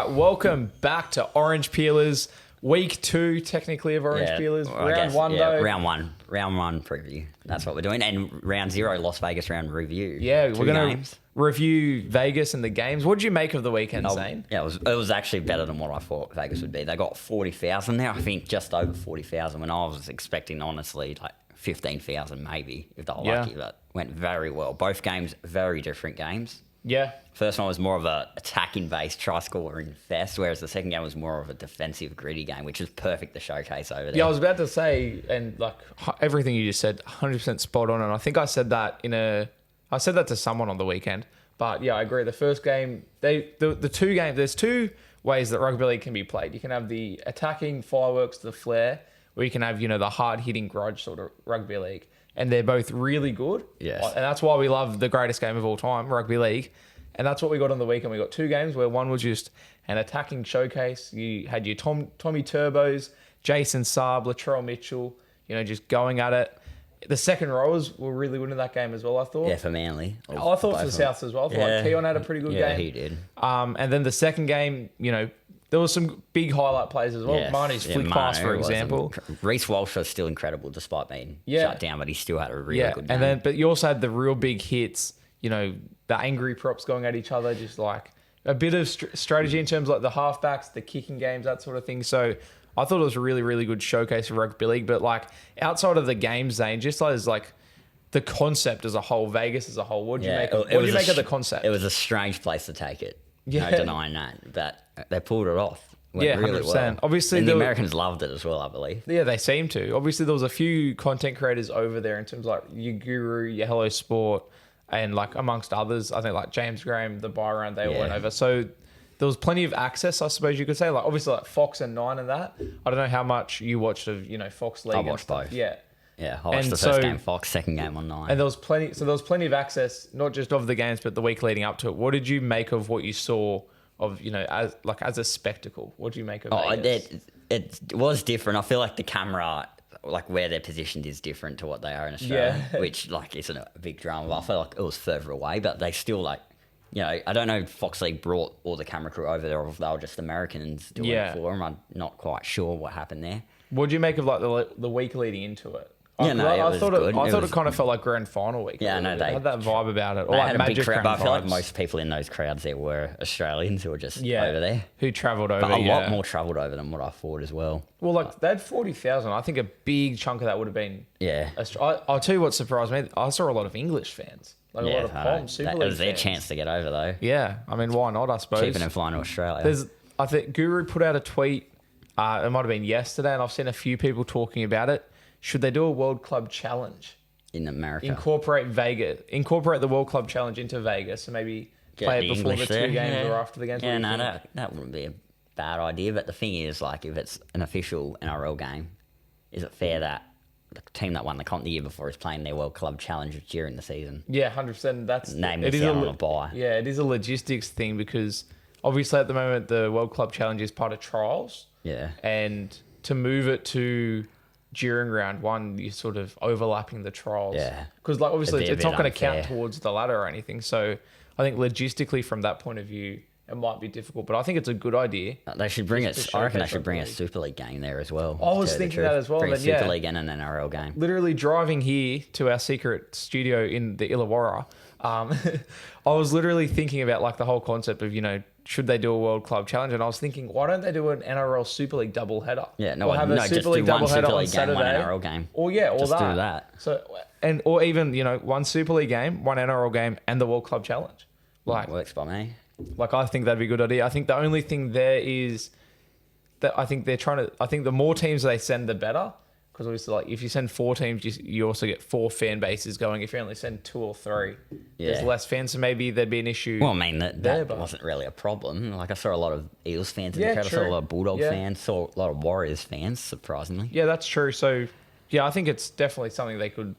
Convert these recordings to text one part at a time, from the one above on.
right, welcome back to Orange Peelers. Week 2, technically, of Orange Peelers. Well, round 1, though. Round one preview. That's what we're doing. And round 0, Las Vegas round review. Yeah, Two we're going games. to review Vegas and the games. What did you make of the weekend, Zane? Yeah, it was actually better than what I thought Vegas would be. They got 40,000 there. I think just over 40,000 when I was expecting, honestly, like 15,000 maybe, if they were lucky. But went very well. Both games, very different games. Yeah. First one was more of a attacking-based try-scoring fest, whereas the second game was more of a defensive, gritty game, which was perfect to showcase over there. Yeah, I was about to say, and like everything you just said, 100% spot on. And I think I said that I said that to someone on the weekend. But yeah, I agree. The first game, the two games, there's two ways that rugby league can be played. You can have the attacking fireworks to the flair, or you can have, the hard-hitting grudge sort of rugby league. And they're both really good. Yes. And that's why we love the greatest game of all time, rugby league. And that's what we got on the weekend. We got two games where one was just an attacking showcase. You had your Tommy Turbos, Jason Saab, Latrell Mitchell, just going at it. The second rowers were really good in that game as well, I thought. Yeah, for Manly. I thought for the Souths as well. I thought Keon had a pretty good game. Yeah, he did. And then the second game, there was some big highlight plays as well. Yes. Marnie's flick pass, for example. Reece Walsh was still incredible despite being shut down, but he still had a really good game. But you also had the real big hits, the angry props going at each other, just like a bit of strategy in terms of like the halfbacks, the kicking games, that sort of thing. So I thought it was a really, really good showcase of rugby league. But like outside of the game, Zane, just as like the concept as a whole, Vegas as a whole, what do you make of the concept? It was a strange place to take it. Yeah. No denying that. But they pulled it off. Went really 100%. well. Obviously, and the Americans loved it as well, I believe. Yeah, they seem to. Obviously, there was a few content creators over there in terms of like your Guru, your Hello Sport, and like amongst others. I think like James Graham, the buy round, they all went over. So there was plenty of access, I suppose you could say. Like obviously like Fox and 9 and that. I don't know how much you watched of, Fox League. I watched both. Yeah. Yeah, I watched the first game Fox, second game on 9. And there was plenty of access, not just of the games, but the week leading up to it. What did you make of what you saw of, as a spectacle? What do you make of Vegas? It was different. I feel like the camera, like where they're positioned is different to what they are in Australia, which like isn't a big drama. But I feel like it was further away, but they still like, I don't know if Fox League brought all the camera crew over there or if they were just Americans doing it for them. I'm not quite sure what happened there. What do you make of like the week leading into it? I thought it kind of felt like grand final week. Yeah, no, they had that vibe about it. Or they like had a big crowd, but I feel like vibes. most people in those crowds there were Australians who were just over there. Who travelled over. But a lot more travelled over than what I thought as well. Well, like they had 40,000. I think a big chunk of that would have been. Yeah. I'll tell you what surprised me. I saw a lot of English fans. Like a lot of Palm Super League It was their fans. chance to get over though. Yeah, I mean, why not? I suppose Cheaper than flying to Australia. I think Guru put out a tweet. It might have been yesterday, and I've seen a few people talking about it. Should they do a World Club Challenge in America? Incorporate the World Club Challenge into Vegas, and maybe play it before English the two games or after the games. Yeah, no, that wouldn't be a bad idea. But the thing is, like, if it's an official NRL game, is it fair that the team that won the comp the year before is playing their World Club Challenge during the season? Yeah, 100%. That's name it down on a buy. Yeah, it is a logistics thing because obviously at the moment the World Club Challenge is part of trials. Yeah, and to move it to during round 1, you're sort of overlapping the trials. Yeah. Because like obviously it's not going to count unfair. towards the ladder or anything. So I think logistically from that point of view, it might be difficult. But I think it's a good idea. They should bring it. I reckon they should bring a Super League game there as well. I was thinking that as well. Bring a But Super League and an NRL game. Literally driving here to our secret studio in the Illawarra, I was literally thinking about like the whole concept of, should they do a World Club Challenge? And I was thinking, why don't they do an NRL Super League doubleheader? Yeah, Super just League do one doubleheader Super on League game, one Saturday. NRL game. Or just that. do that. So or even one Super League game, one NRL game, and the World Club Challenge. Like works by me. Like I think that'd be a good idea. I think the only thing there is that I think they're trying to. I think the more teams they send, the better. Because obviously, like if you send 4 teams, you also get 4 fan bases going. If you only send 2 or 3, there's less fans, so maybe there'd be an issue. Well, I mean that wasn't really a problem. Like I saw a lot of Eels fans in the crowd. I saw a lot of Bulldog fans. Saw a lot of Warriors fans. Surprisingly, yeah, that's true. So, yeah, I think it's definitely something they could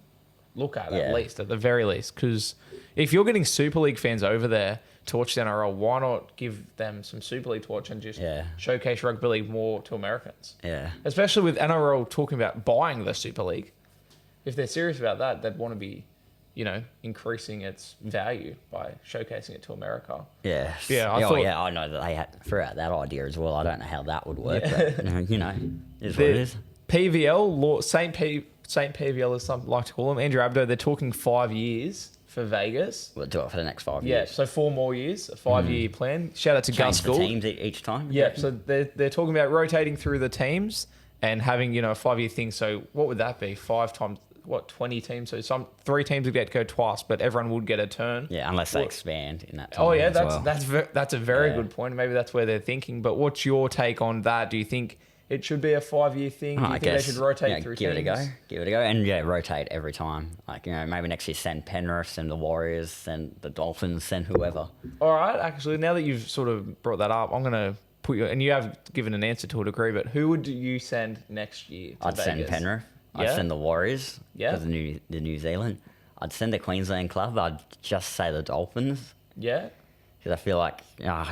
look at at the very least. Because if you're getting Super League fans over there to watch the NRL, why not give them some Super League to watch and just showcase rugby league more to Americans? Yeah. Especially with NRL talking about buying the Super League. If they're serious about that, they'd want to be, increasing its value by showcasing it to America. Yeah. Yeah, I know that they threw out that idea as well. I don't know how that would work, but is what it is. PVL, St. PVL as some like to call them, Andrew Abdo, they're talking 5 years for Vegas. We'll do it for the next 5 years. Yeah, so 4 more years, a 5-year plan. Shout out to Gus Change the Gould. teams each time. Yeah, so they're talking about rotating through the teams and having, a 5-year thing. So what would that be? 5 times, 20 teams? So 3 teams would get to go twice, but everyone would get a turn. Yeah, unless they expand in that time. Oh, yeah, as that's a very good point. Maybe that's where they're thinking. But what's your take on that? Do you think it should be a 5-year thing? Do you think they should rotate through give teams? Give it a go. And rotate every time. Maybe next year send Penrith, send the Warriors, send the Dolphins, send whoever. All right, actually, now that you've sort of brought that up, I'm going to put you, and you have given an answer to a degree, but who would you send next year to Vegas? Send Penrith. Yeah? I'd send the Warriors. Yeah. For the New Zealand. I'd send the Queensland club. I'd just say the Dolphins. Yeah? Because I feel like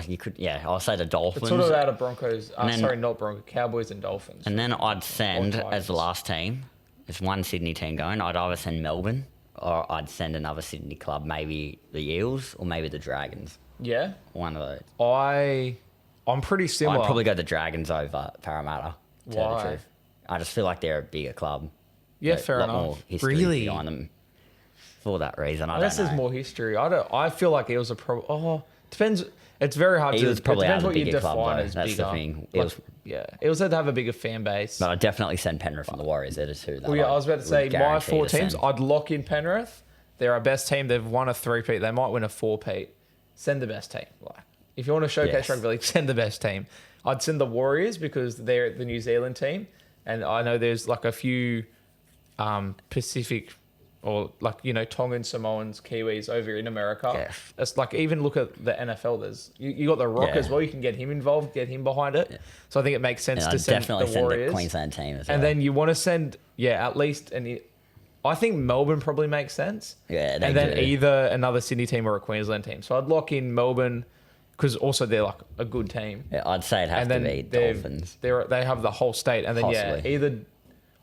you could. Yeah, I'll say the Dolphins. It's sort of out of Broncos. Not Broncos. Cowboys and Dolphins. And then I'd send as the last team. There's one Sydney team going. I'd either send Melbourne or I'd send another Sydney club, maybe the Eels or maybe the Dragons. Yeah. One of those. I'm pretty similar. I'd probably go the Dragons over Parramatta. To tell the Why? truth. I just feel like they're a bigger club. Yeah, fair enough. enough. More history behind them. For that reason, I guess don't know. there's more history. I feel like Eels are probably. Oh, depends. It's very hard Eels to. Probably It depends what you bigger club, define though. as That's bigger. the thing. Eels had to have a bigger fan base. But I'd definitely send Penrith and the Warriors. They're the two. Well, yeah, I was about to say my 4 teams. Send. I'd lock in Penrith. They're our best team. They've won a 3-peat. They might win a 4-peat. Send the best team. If you want to showcase rugby league, send the best team. I'd send the Warriors because they're the New Zealand team, and I know there's a few Pacific or Tongan, Samoans, Kiwis over in America. Yes. It's even look at the NFL. There's you got the Rock as well. You can get him involved, get him behind it. Yeah. So I think it makes sense to send the Warriors. The Queensland team as well. And then you want to send at least I think Melbourne probably makes sense. Yeah, and then either another Sydney team or a Queensland team. So I'd lock in Melbourne because also they're a good team. Yeah, I'd say it'd have to be Dolphins. They have the whole state, and then Possibly. either.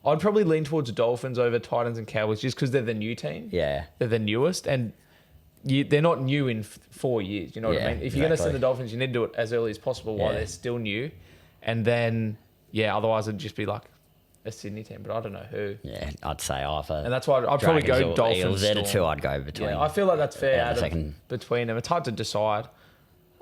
I'd probably lean towards Dolphins over Titans and Cowboys just because they're the new team. Yeah. They're the newest, and they're not new in 4 years. You know what I mean? If you're going to send the Dolphins, you need to do it as early as possible while they're still new. And then, otherwise it'd just be a Sydney team, but I don't know who. Yeah, I'd say either. And that's why I'd probably go Dolphins. Eels, they're the two I'd go between. Yeah, I feel like that's fair between them. It's hard to decide.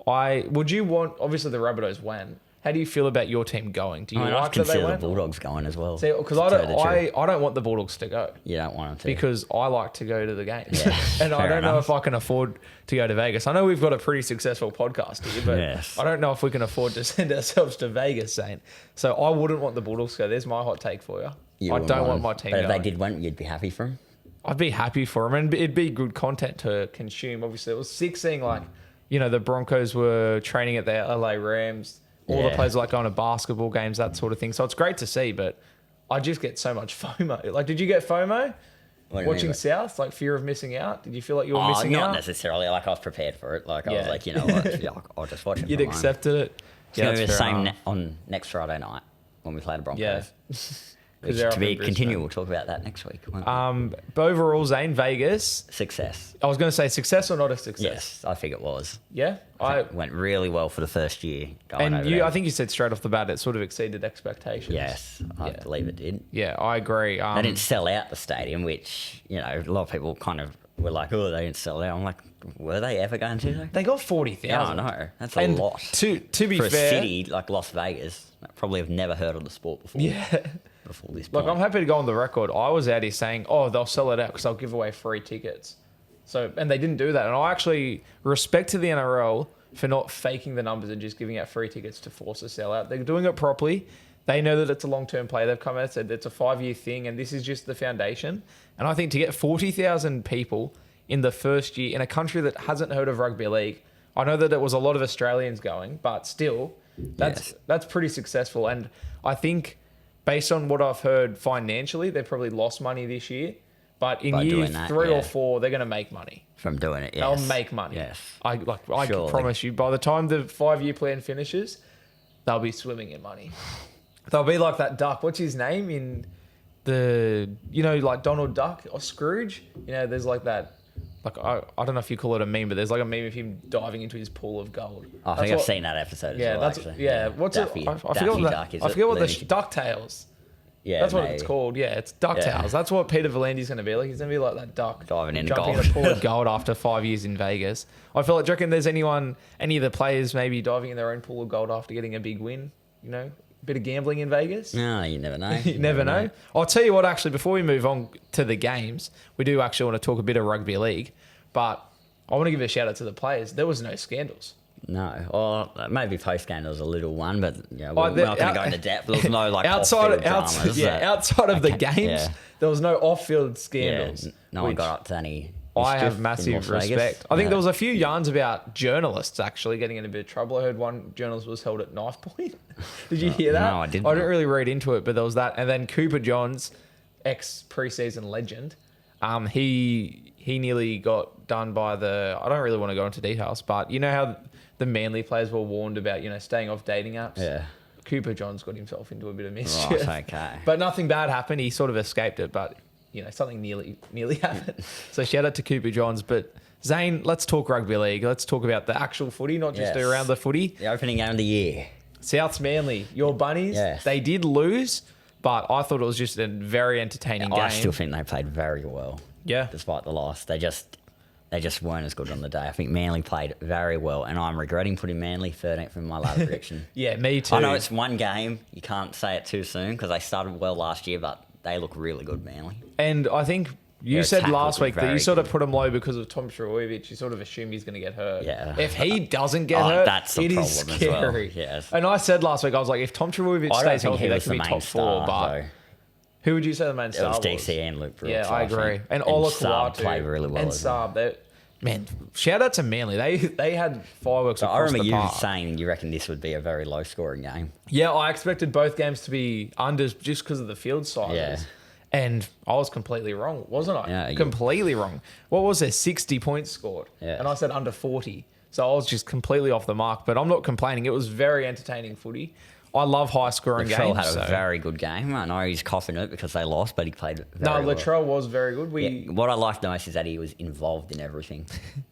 Would you want, obviously the Rabbitohs went. How do you feel about your team going? Do you like that they went? The Bulldogs going as well. Because I don't want the Bulldogs to go. You don't want them to. Because I like to go to the games. Yeah, and I don't know if I can afford to go to Vegas. I know we've got a pretty successful podcast here, but I don't know if we can afford to send ourselves to Vegas, Saint. So I wouldn't want the Bulldogs to go. There's my hot take for you. I don't want my team going. But if going. they did win, you'd be happy for them? I'd be happy for them. And it'd be good content to consume. Obviously, it was sick seeing the Broncos were training at the LA Rams. All the players going to basketball games, that sort of thing. So it's great to see, but I just get so much FOMO. Did you get FOMO watching South? Fear of missing out? Did you feel like you were missing out? Not necessarily. I was prepared for it. I was like, you know what? I'll just watch it. You'd accepted it. Yeah, it's the same on next Friday night when we play the Broncos. Yeah. Which to be continued, we'll talk about that next week. But overall, Zane, Vegas. Success. I was going to say success or not a success? Yes, I think it was. Yeah? It went really well for the first year. I think you said straight off the bat it sort of exceeded expectations. Yes, I believe it did. Yeah, I agree. They didn't sell out the stadium, which, a lot of people kind of were like, oh, they didn't sell out. I'm like, were they ever going to? They got 40,000. Yeah, I know. That's a lot. To be fair. For a city like Las Vegas, that probably have never heard of the sport before. Yeah. Before this point. I'm happy to go on the record. I was out here saying, they'll sell it out because they'll give away free tickets. And they didn't do that. And I actually respect to the NRL for not faking the numbers and just giving out free tickets to force a sellout. They're doing it properly. They know that it's a long-term play. They've come out and said it's a 5-year thing, and this is just the foundation. And I think to get 40,000 people in the first year in a country that hasn't heard of rugby league, I know that there was a lot of Australians going, but still, that's pretty successful. And I think, based on what I've heard financially, they've probably lost money this year. But in year 3 or 4, they're going to make money. From doing it, yes. They'll make money. Yes. I can promise you, by the time the 5-year plan finishes, they'll be swimming in money. They'll be like that duck. What's his name like Donald Duck or Scrooge. There's like that. Like I don't know if you call it a meme, but there's like a meme of him diving into his pool of gold. I think I've seen that episode as well. Actually. What's Daffy, it? I forget what the DuckTales. Yeah, that's what it's called. Yeah, it's DuckTales. Yeah. That's what Peter Valandi's going to be like. He's going to be like that duck diving into jumping gold. in a pool of gold after 5 years in Vegas. I feel like, do you reckon there's any of the players maybe diving in their own pool of gold after getting a big win? A bit of gambling in Vegas? No, you never know. You never know. I'll tell you what, actually, before we move on to the games, we do actually want to talk a bit of rugby league, but I want to give a shout out to the players. There was no scandals. No, or maybe post game there was a little one, but we're not going to go into depth. There was no outside of the games. There was no off-field scandals. Yeah, no one got up to any. I have massive respect. I think there was a few yarns about journalists actually getting in a bit of trouble. I heard one journalist was held at knife point. Did you hear that? No, I didn't. I didn't really read into it, but there was that. And then Cooper Johns, ex-preseason legend, he nearly got done by I don't really want to go into details, but you know how the Manly players were warned about, staying off dating apps? Yeah. Cooper Johns got himself into a bit of mischief. Right, okay. But nothing bad happened. He sort of escaped it, but, something nearly happened. So shout out to Cooper Johns. But Zane, let's talk rugby league. Let's talk about the actual footy, not just around the footy. The opening game of the year. Souths Manly, your Bunnies, they did lose, but I thought it was just a very entertaining game. I still think they played very well. Yeah. Despite the loss. They just weren't as good on the day. I think Manly played very well, and I'm regretting putting Manly 13th in my ladder prediction. Yeah, me too. I know it's one game. You can't say it too soon because they started well last year, but they look really good, Manly. And I think you said last week that you very sort of put him low because of Tom Trbojevic. You sort of assume he's going to get hurt. Yeah. If he doesn't get hurt, that's a it problem is as scary. well. Yes. And I said last week, I was like, if Tom Trbojevic stays healthy, they can be top four. But who would you say the main star was? It was DC and Luke Brooks. Yeah, I agree. And Ola Kawatu played really well. And Saab. Man, shout out to Manly. They had fireworks across the park. I remember you saying you reckon this would be a very low-scoring game. Yeah, I expected both games to be unders just because of the field sizes. Yeah. And I was completely wrong, wasn't I? Yeah, completely wrong. What was there? 60 points scored. Yeah. And I said under 40. So I was just completely off the mark. But I'm not complaining. It was very entertaining footy. I love high-scoring games. Latrell had a very good game. I know he's coughing it because they lost, but he played very well. Latrell was very good. What I liked most is that he was involved in everything.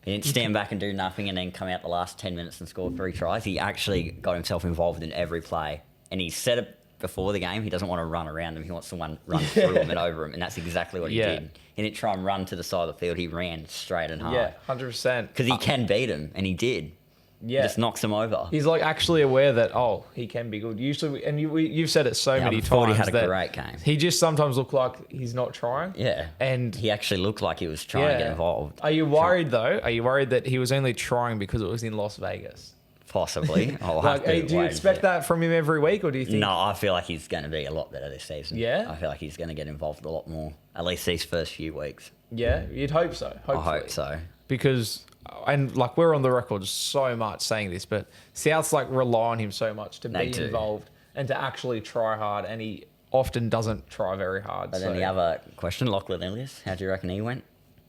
He didn't stand back and do nothing and then come out the last 10 minutes and score 3 tries. He actually got himself involved in every play. And he said it before the game, he doesn't want to run around them. He wants to run through them and over them. And that's exactly what he did. He didn't try and run to the side of the field. He ran straight and hard. Yeah, 100%. Because he can beat him, and he did. Yeah. Just knocks him over. He's like actually aware that, he can be good. Usually, and you've said it so many times. He had a great game. He just sometimes looked like he's not trying. Yeah. And he actually looked like he was trying to get involved. Are you worried though? Are you worried that he was only trying because it was in Las Vegas? Possibly. Do you expect that from him every week, or do you think? No, I feel like he's going to be a lot better this season. Yeah? I feel like he's going to get involved a lot more, at least these first few weeks. Yeah, you'd hope so. Hopefully. I hope so. Because, and like we're on the record so much saying this, but Souths like rely on him so much to be involved and to actually try hard, and he often doesn't try very hard. But then the other question, Lachlan Ilias, how do you reckon he went?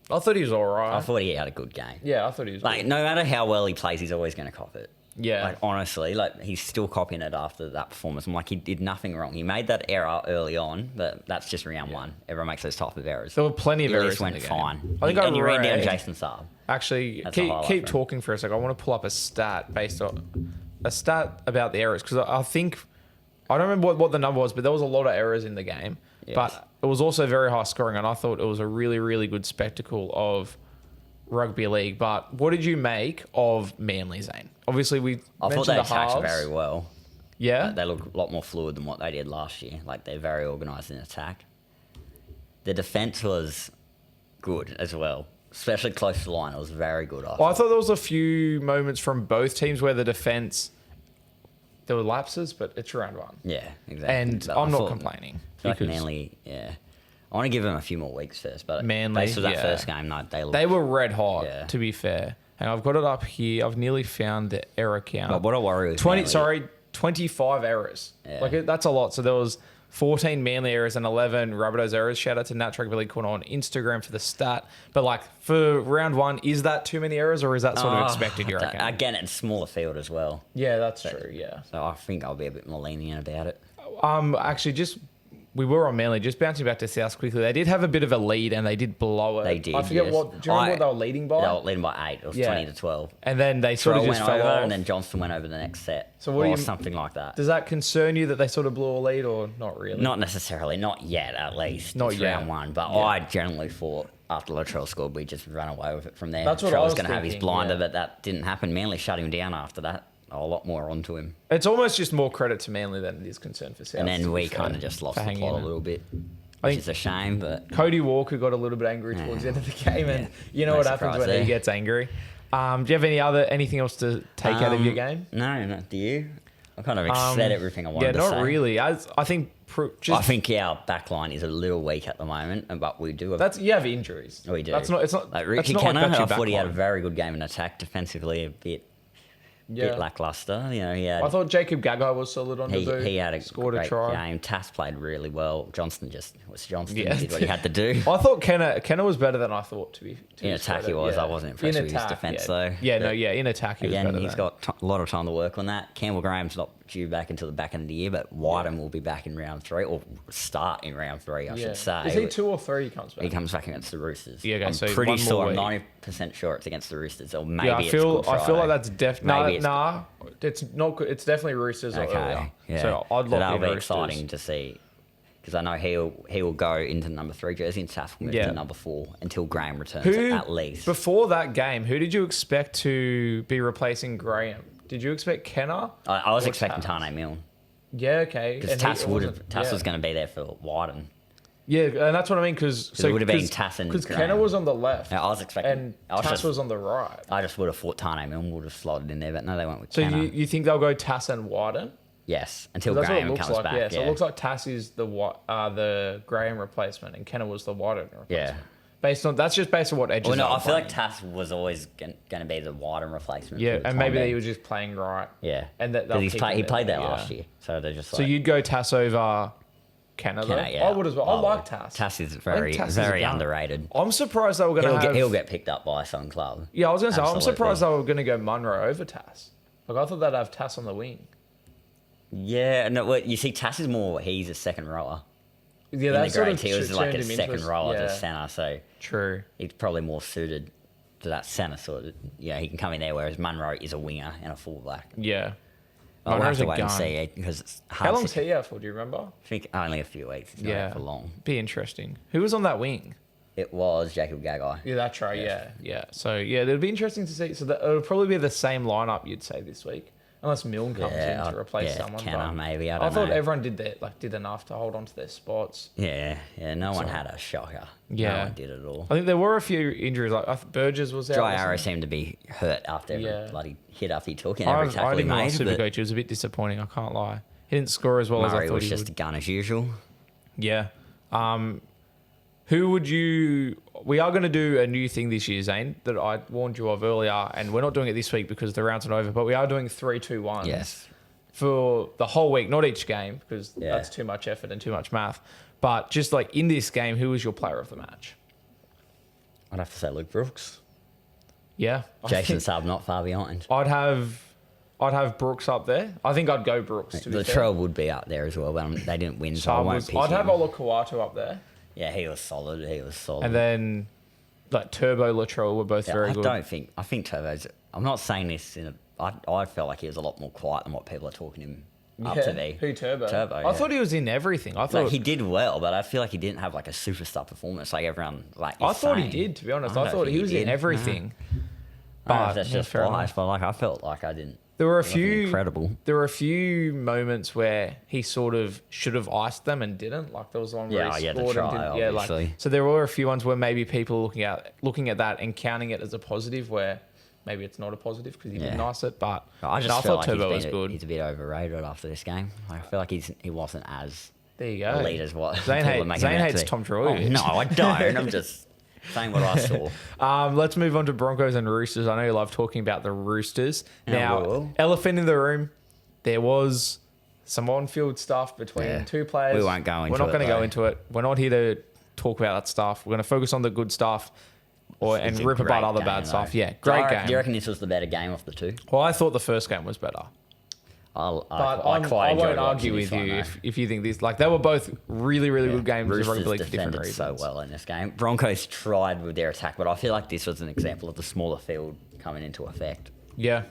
I thought he was all right. I thought he had a good game. Yeah, I thought he was good. No matter how well he plays, he's always going to cop it. Yeah. Honestly, he's still copying it after that performance. I'm like, he did nothing wrong. He made that error early on, but that's just round one. Everyone makes those type of errors. There were plenty of errors. Went in the fine. Game. I think and he ran down Jason Saab. Actually, keep talking for a second. I want to pull up a stat about the errors because I think I don't remember what the number was, but there was a lot of errors in the game. Yes. But it was also very high scoring, and I thought it was a really, really good spectacle of rugby league. But what did you make of Manly, Zane? Obviously, I thought they attacked very well. Yeah, they look a lot more fluid than what they did last year. They're very organised in attack. The defence was good as well, especially close to the line. It was very good. I thought there was a few moments from both teams where the defence there were lapses, but it's round one. Yeah, exactly. And I'm not complaining. Like Manly, I want to give them a few more weeks first, but Manly, based on that first game, they were red hot, to be fair. And I've got it up here. I've nearly found the error count. But what a worry with 25 errors. Yeah. That's a lot. So there was 14 Manly errors and 11 Rabbitohs errors. Shout out to Nat Rugby League Corner on Instagram for the stat. But for round one, is that too many errors or is that sort of expected, you reckon? Again, it's smaller field as well. Yeah, that's true, yeah. So I think I'll be a bit more lenient about it. Actually, just we were on Manly. Just bouncing back to South quickly. They did have a bit of a lead and they did blow it. They did. I forget yes. what. Do you remember what they were leading by? They were leading by 8. It was 20-12. And then they sort of just went fell over, off. and then Johnston went over the next set. So what do or you, something like that. Does that concern you that they sort of blew a lead or not really? Not necessarily. Not yet, at least. Not it's yet. round 1. But I generally thought after Latrell scored, we just ran away with it from there. That's what I was was going to have his blinder, yeah. but that didn't happen. Manly shut him down after that. A lot more onto him. It's almost just more credit to Manly than it is concern for South. And then we kind of just lost the plot a little bit, which is a shame. But Cody Walker got a little bit angry towards the end of the game, and you know what happens when he gets angry. Do you have anything else to take out of your game? No, do you? I kind of said everything I wanted to say. Yeah, not really. I think I think our back line is a little weak at the moment, but we do have... You have injuries. We do. It's not like Ricky Kenner, I thought he had a very good game in attack, defensively a bit lackluster. You know, I thought Jacob Gagai was solid on debut. He had a great try. Game. Tass played really well. Johnston did what he had to do. I thought Kenner was better than I thought to be. In attack he was. I wasn't impressed with his defence though. In attack he was better. He's got a lot of time to work on that. Campbell Graham's not due back until the back end of the year, but Wyden will be back in round 3, or start in round 3, I should say. Is he 2 or 3 he comes back? He comes back against the Roosters. Yeah, okay, I'm so pretty sure, I'm 90% sure it's against the Roosters, or maybe I feel like that's definitely... Nah, it's not good. It's definitely Roosters or earlier. Yeah. So I'd lock that'll in be Roosters. exciting to see, because I know he will go into number 3 jersey and Taff will move to number 4 until Graham returns at least. Before that game, who did you expect to be replacing Graham? Did you expect Kenner? I was expecting Tane Milne. Yeah, okay. Because Tass was going to be there for Wyden. Yeah, and that's what I mean, because it would have been Tass and because Kenner was on the left. Yeah, I was expecting, and Tass was on the right. I just would have thought Tane Milne would have slotted in there, but no, they went with So Kenner. you think they'll go Tass and Wyden? Yes, until Graham comes back. Yeah, so it looks like Tass is the Graham replacement, and Kenner was the Wyden replacement. Yeah. That's just based on what edges. Well, no, I feel like Tass was always going to be the Wyden replacement. Yeah, and maybe he was just playing right. Yeah, and he played there last year, so they're just. So you'd go Tass over Kenner, though? Yeah. I would as well. I like Tass. Tass is very underrated. I'm surprised they were going to He'll get picked up by some club. Yeah, I was going to say, I'm surprised they were going to go Munro over Tass. Like, I thought they'd have Tass on the wing. Yeah, no, you see, Tass is more, he's a second rower. Yeah, that's sort of he was like a second rower to yeah. centre, so true. He's probably more suited to that centre sort of. Yeah, he can come in there, whereas Munro is a winger and a fullback. Yeah. I'll have to wait and see because it's hard. How long's he out for? Do you remember? I think only a few weeks. It's not for long. Be interesting. Who was on that wing? It was Jacob Gagai. Yeah, that's right. Yes. Yeah. So it'll be interesting to see. So it'll probably be the same lineup you'd say this week. Unless Milne comes in to replace someone. Kenner, maybe. I thought everyone did enough to hold on to their spots. Yeah. No one had a shocker. Yeah. No one did at all. I think there were a few injuries. Like Burgess was out. Dry Arrow seemed to be hurt after every bloody hit after he took and every tackle I he didn't made. like Supercoach. It was a bit disappointing. I can't lie. He didn't score as well as I thought he would. Murray was just a gun as usual. Yeah. Who would you... We are going to do a new thing this year, Zane, that I warned you of earlier, and we're not doing it this week because the round's not over, but we are doing 3-2-1. Yes. For the whole week, not each game, because that's too much effort and too much math. But just like in this game, who was your player of the match? I'd have to say Luke Brooks. Yeah. Jason Saab not far behind. I'd have Brooks up there. I think I'd go Brooks, to be fair. Latrell would be up there as well, but they didn't win, so I won't pick I'd have him. Olakau'atu up there. Yeah, he was solid. And then like Turbo, Latrell were both very good. I think Turbo's... I'm not saying this in a... I felt like he was a lot more quiet than what people are talking him up to be. Who, Turbo? Turbo, I thought he was in everything. I thought he did well, but I feel like he didn't have like a superstar performance like everyone I thought he did, to be honest. I thought he was in everything. But that's just biased, but like I felt like I didn't. There were a few incredible. There were a few moments where he sort of should have iced them and didn't. Like there was one where he scored and didn't. Yeah, like so there were a few ones where maybe people looking at that and counting it as a positive, where maybe it's not a positive because he didn't ice it. But I thought like Turbo was good. He's a bit overrated after this game. Like, I feel like he wasn't as there you go. elite as what Zane hates Tom Troy. Oh, no, I don't. I'm just saying what I saw. Let's move on to Broncos and Roosters. I know you love talking about the Roosters. Now, elephant in the room, there was some on-field stuff between two players. We won't go into it. We're not going to go into it. We're not here to talk about that stuff. We're going to focus on the good stuff and rip apart other bad stuff. Yeah, great game. Do you reckon this was the better game of the two? Well, I thought the first game was better. I quite I enjoyed won't argue watching with this one, you though. if you think this. Like, they were both really, really good games of Roosters rugby league for different defended reasons. so well in this game. Broncos tried with their attack, but I feel like this was an example of the smaller field coming into effect. Yeah,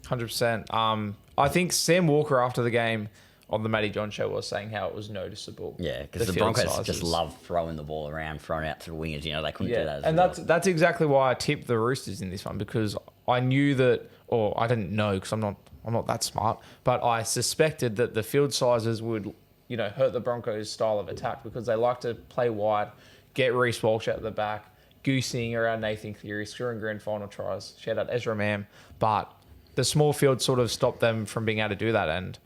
100%. I think Sam Walker after the game on the Matty John show was saying how it was noticeable. Yeah, because the field Broncos sizes. just love throwing the ball around, throwing out to the wingers. You know, they couldn't do that. And that's exactly why I tipped the Roosters in this one, because I knew that, or I didn't know because I'm not that smart, but I suspected that the field sizes would, hurt the Broncos' style of attack because they like to play wide, get Reece Walsh out the back, goosing around Nathan Cleary, scoring grand final tries. Shout out Ezra Mam, but the small field sort of stopped them from being able to do that, and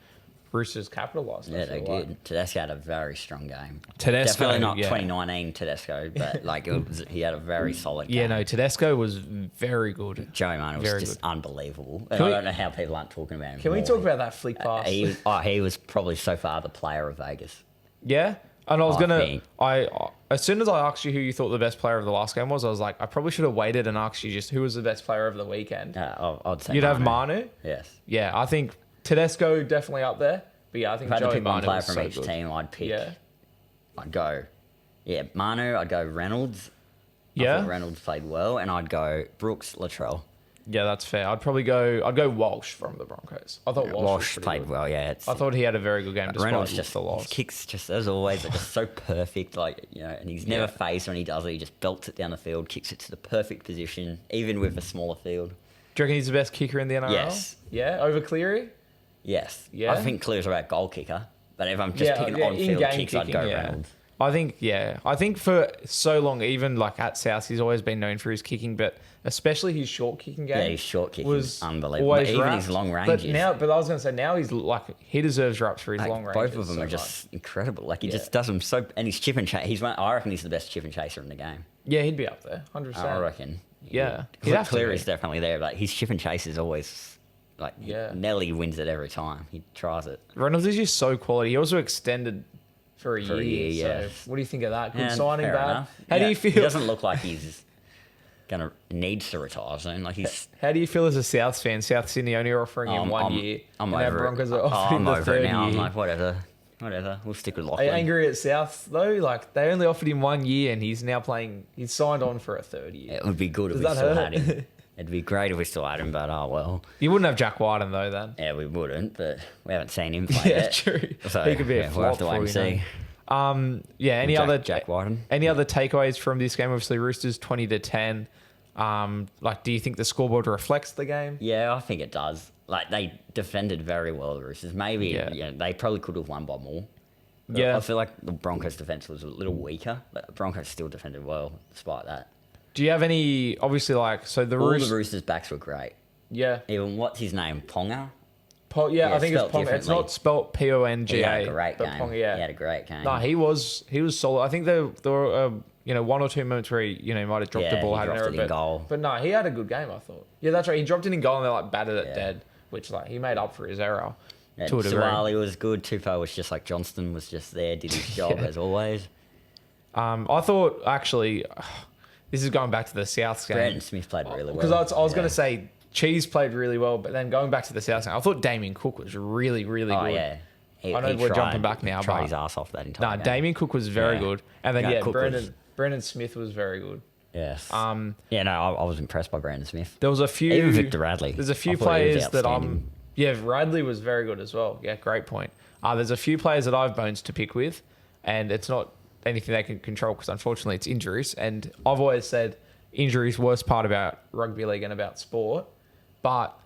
Roosters capitalised. Yeah, they did. Tedesco had a very strong game. Tedesco, definitely not yeah. 2019 Tedesco, but he had a very solid game. Yeah, no, Tedesco was very good. Joey Manu was just unbelievable. And I don't know how people aren't talking about him. Can we talk about that flick pass? He was probably so far the player of Vegas. Yeah, and I was think. as soon as I asked you who you thought the best player of the last game was, I was like, I probably should have waited and asked you just who was the best player of the weekend. I'd say You'd have Manu. Yes. Yeah, I think Tedesco definitely up there. But yeah, I think If I had to Joey pick one Manu player was from so each good. team, I'd pick. Yeah. I'd go. Yeah, Manu. I'd go Reynolds. I Yeah. thought Reynolds played well, and I'd go Brooks, Latrell. Yeah, that's fair. I'd go Walsh from the Broncos. I thought Walsh was played good. well. Yeah, I thought he had a very good game despite Reynolds the loss. his kicks just as always are just so perfect, and he's never faced when he does it. He just belts it down the field, kicks it to the perfect position, even with a smaller field. Do you reckon he's the best kicker in the NRL? Yes. Yeah, over Cleary? Yes. Yeah? I think Clear's a right goal kicker, but if I'm just picking on-field in-game kicks, I'd go Reynolds. I think for so long, even like at South, he's always been known for his kicking, but especially his short kicking game. Yeah, his short kicking was is unbelievable. always Even wrapped. his long ranges. But I was going to say now he's he deserves raps for his long ranges. Both of them are just incredible. He just does them so, and his chip and chase. I reckon he's the best chip and chaser in the game. Yeah, he'd be up there, 100%. I reckon. Yeah, he'd have to Clear be. is definitely there, but his chip and chase is always Nelly wins it every time. He tries it. Reynolds is just so quality. He also extended for a year. Yeah. So what do you think of that? Good Yeah, signing, fair bad. enough. How do you feel? He doesn't look like he's needs to retire soon. How do you feel as a South fan? South Sydney only offering him 1 year. I'm and over Broncos it. are offering I'm the over third it now. year. I'm like, whatever. We'll stick with Are Lachlan. you angry at South though? Like they only offered him 1 year and he's now playing. He's signed on for a third year. It would be good if Does we that still hurt? had him. It'd be great if we still had him, but oh well. You wouldn't have Jack Wyden though, then. Yeah, we wouldn't, but we haven't seen him play Yeah, yet. true. So, He could be a we'll flop have to wait and for all you see. know. Any other Jack Wyden? Any other takeaways from this game? Obviously, Roosters 20-10. Do you think the scoreboard reflects the game? Yeah, I think it does. They defended very well, the Roosters. Maybe they probably could have won by more. But Yeah. I feel like the Broncos' defense was a little weaker, but the Broncos still defended well despite that. Do you have any? Obviously, All the Roosters. Roosters' backs were great. Yeah. Even what's his name, Ponga? I think it's spelt Ponga. It's differently. not spelt Ponga. He had a great but game. Ponga, He had a great game. No, he was solid. I think there were one or two moments where he might have dropped the ball, he had an dropped error, it in but goal. But no, he had a good game. I thought. Yeah, that's right. He dropped it in goal and they batted it Yeah. dead, which he made up for his error And to a degree. Suwali was good. Tupou was just like Johnston was just there, did his job as always. I thought actually, this is going back to the South game. Brandon Smith played really well. Because I was going to say Cheese played really well, but then going back to the South game, I thought Damien Cook was really, really Oh good. yeah. I know we're jumping back now, tried but his ass off that entire game. Damien Cook was very Yeah. good, and then Cook was- Brendan Smith was very good. Yes. I was impressed by Brandon Smith. There was a few. Even Victor Radley. There's a I few thought he was players that outstanding. Radley was very good as well. Yeah, great point. There's a few players that I've bones to pick with, and it's not anything they can control because unfortunately it's injuries. And I've always said injuries worst part about rugby league and about sport. But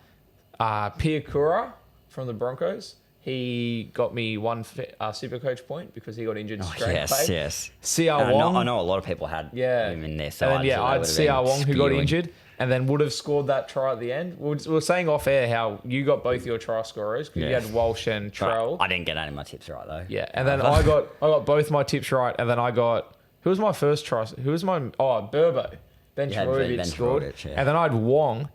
Pia Kura from the Broncos, he got me one super coach point because he got injured straight away. Yes. CR Wong. I know a lot of people had him in their side. And then, I had CR Wong who got injured and then would have scored that try at the end. We were saying off air how you got both your try scorers because you had Walsh and Trell. I didn't get any of my tips right though. Yeah, and then I got both my tips right, and then I got who was my first try? Who was my Burbo? Ben Trbojevic scored, and then I had Wong,